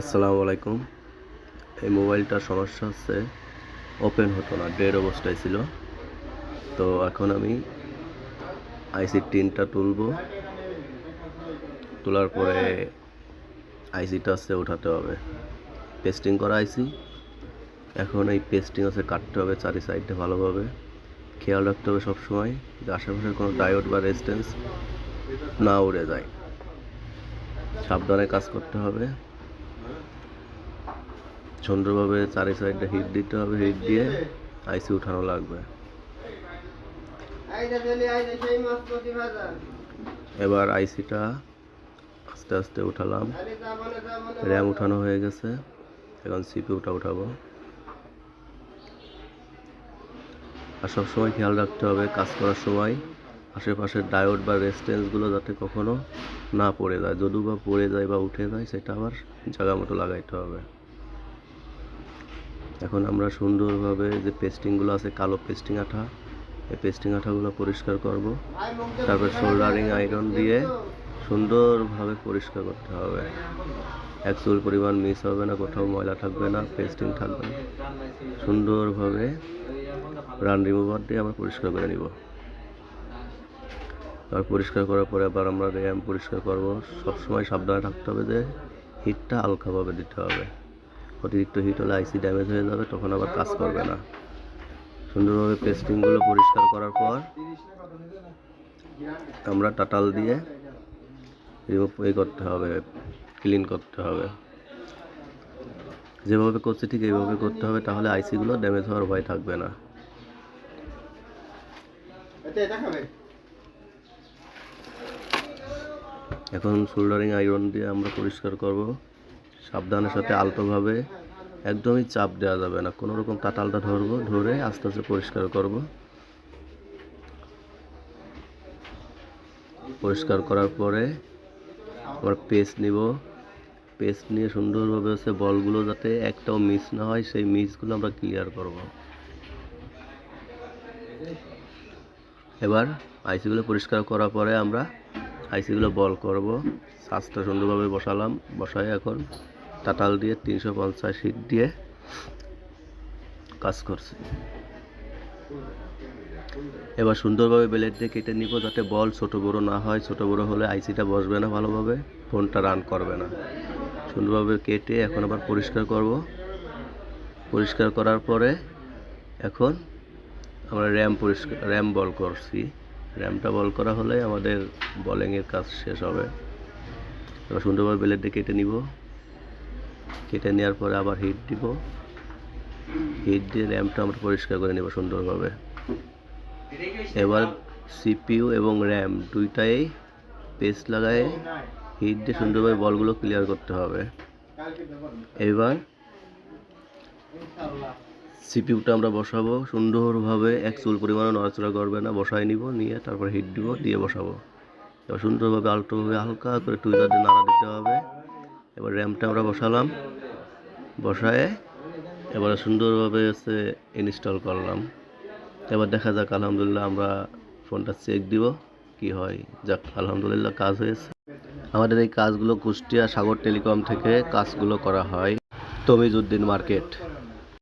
আসসালামু আলাইকুম। এই মোবাইলটার সমস্যা হচ্ছে ওপেন হতো না, ডেড অবস্থায় ছিল। তো এখন আমি আইসির টিনটা তুলবো, তোলার পরে আইসিটা হচ্ছে উঠাতে হবে। পেস্টিং করা আইসি, এখন এই পেস্টিং হচ্ছে কাটতে হবে চারি সাইডে ভালোভাবে। খেয়াল রাখতে হবে সবসময় যে আশেপাশের কোনো ডায়োড বা রেজিস্ট্যান্স না উড়ে যায়। সাবধানে কাজ করতে হবে, সুন্দরভাবে চারি সাইডে হিট দিতে হবে। হিট দিয়ে আইসি উঠানো লাগবে। এবার আইসিটা আস্তে আস্তে উঠালাম, র্যাম উঠানো হয়ে গেছে। এখন সিপিইউটা উঠাবো। আর সবসময় খেয়াল রাখতে হবে কাজ করার সময় আশেপাশের ডায়োড বা রেজিস্ট্যান্সগুলো যাতে কখনো না পড়ে যায়। যদিও বা পড়ে যায় বা উঠে যায়, সেটা আবার জায়গা মতো লাগাইতে হবে। এখন আমরা সুন্দরভাবে যে পেস্টিংগুলো আছে, কালো পেস্টিং আঠা, এই পেস্টিং আঠাগুলো পরিষ্কার করব। তারপর সোল্ডারিং আয়রন দিয়ে সুন্দরভাবে পরিষ্কার করতে হবে। এক চুল পরিমাণ মিস হবে না, কোথাও ময়লা থাকবে না, পেস্টিং থাকবে না। সুন্দরভাবে রান রিমুভার দিয়ে আমরা পরিষ্কার করে নিব। তারপর পরিষ্কার করার পরে আবার আমরা র্যাম পরিষ্কার করব। সবসময় সাবধানে থাকতে হবে যে হিটটা হালকাভাবে দিতে হবে। অতিরিক্ত হিট হলে আইসি ড্যামেজ হয়ে যাবে, তখন আবার কাজ করবে না। সুন্দরভাবে পেস্টিংগুলো পরিষ্কার করার পর আমরা টাটাল দিয়ে করতে হবে, ক্লিন করতে হবে। যেভাবে করছি ঠিক এইভাবে করতে হবে, তাহলে আইসিগুলো ড্যামেজ হওয়ার ভয় থাকবে না। এখন সোল্ডারিং আয়রন দিয়ে আমরা পরিষ্কার করব। সাবধানের সাথে আলতোভাবে, একদমই চাপ দেওয়া যাবে না। কোনো রকম তাতালটা ধরবো, ধরে আস্তে আস্তে পরিষ্কার করব। পরিষ্কার করার পরে আমরা পেস্ট নিব। পেস্ট নিয়ে সুন্দরভাবে হচ্ছে বলগুলো যাতে একটাও মিস না হয়, সেই মিসগুলো আমরা ক্লিয়ার করব। এবার আইসিগুলো পরিষ্কার করার পরে আমরা আইসিগুলো বল করব। সাজটা সুন্দরভাবে বসালাম, বসায় এখন তাতাল দিয়ে 350 হিট দিয়ে কাজ করছি। এবার সুন্দরভাবে ব্লেড দিয়ে কেটে নিব, যাতে বল ছোট বড় না হয়। ছোট বড় হলে আইসিটা বসবে না ভালোভাবে, ফোনটা রান করবে না। সুন্দরভাবে কেটে এখন আবার পরিষ্কার করব। পরিষ্কার করার পরে এখন আমরা র্যাম বল করছি। র্যামটা বল করা হলে আমাদের বলিংয়ের কাজ শেষ হবে। এবার সুন্দরভাবে ব্লেড দিয়ে কেটে নিব। কেটে নেওয়ার পরে আবার হিট দিব। হিট দিয়ে র্যামটা আমরা পরিষ্কার করে নেব সুন্দরভাবে। এবার সিপিইউ এবং র্যাম দুইটাই পেস্ট লাগায় হিট দিয়ে সুন্দরভাবে বলগুলো ক্লিয়ার করতে হবে। এবার সিপিইউটা আমরা বসাবো সুন্দরভাবে, এক চুল পরিমাণও নড়াচড়া করবে না। বসাই নিব, নিয়ে তারপর হিট দিব, দিয়ে বসাবো। এবার সুন্দরভাবে আলতোভাবে হালকা করে টুইজার দিয়ে নাড়া দিতে হবে। এবার র্যামটা আমরা বসালাম, বসায় এবার সুন্দরভাবে ইনস্টল করলাম। এবার দেখা যাক, আলহামদুলিল্লাহ আমরা ফোনটা চেক দিব কি হয়। যাক, আলহামদুলিল্লাহ কাজ হয়েছে। আমাদের এই কাজগুলো কুষ্টিয়া সাগর টেলিকম থেকে কাজগুলো করা হয়। তমিজউদ্দিন মার্কেট।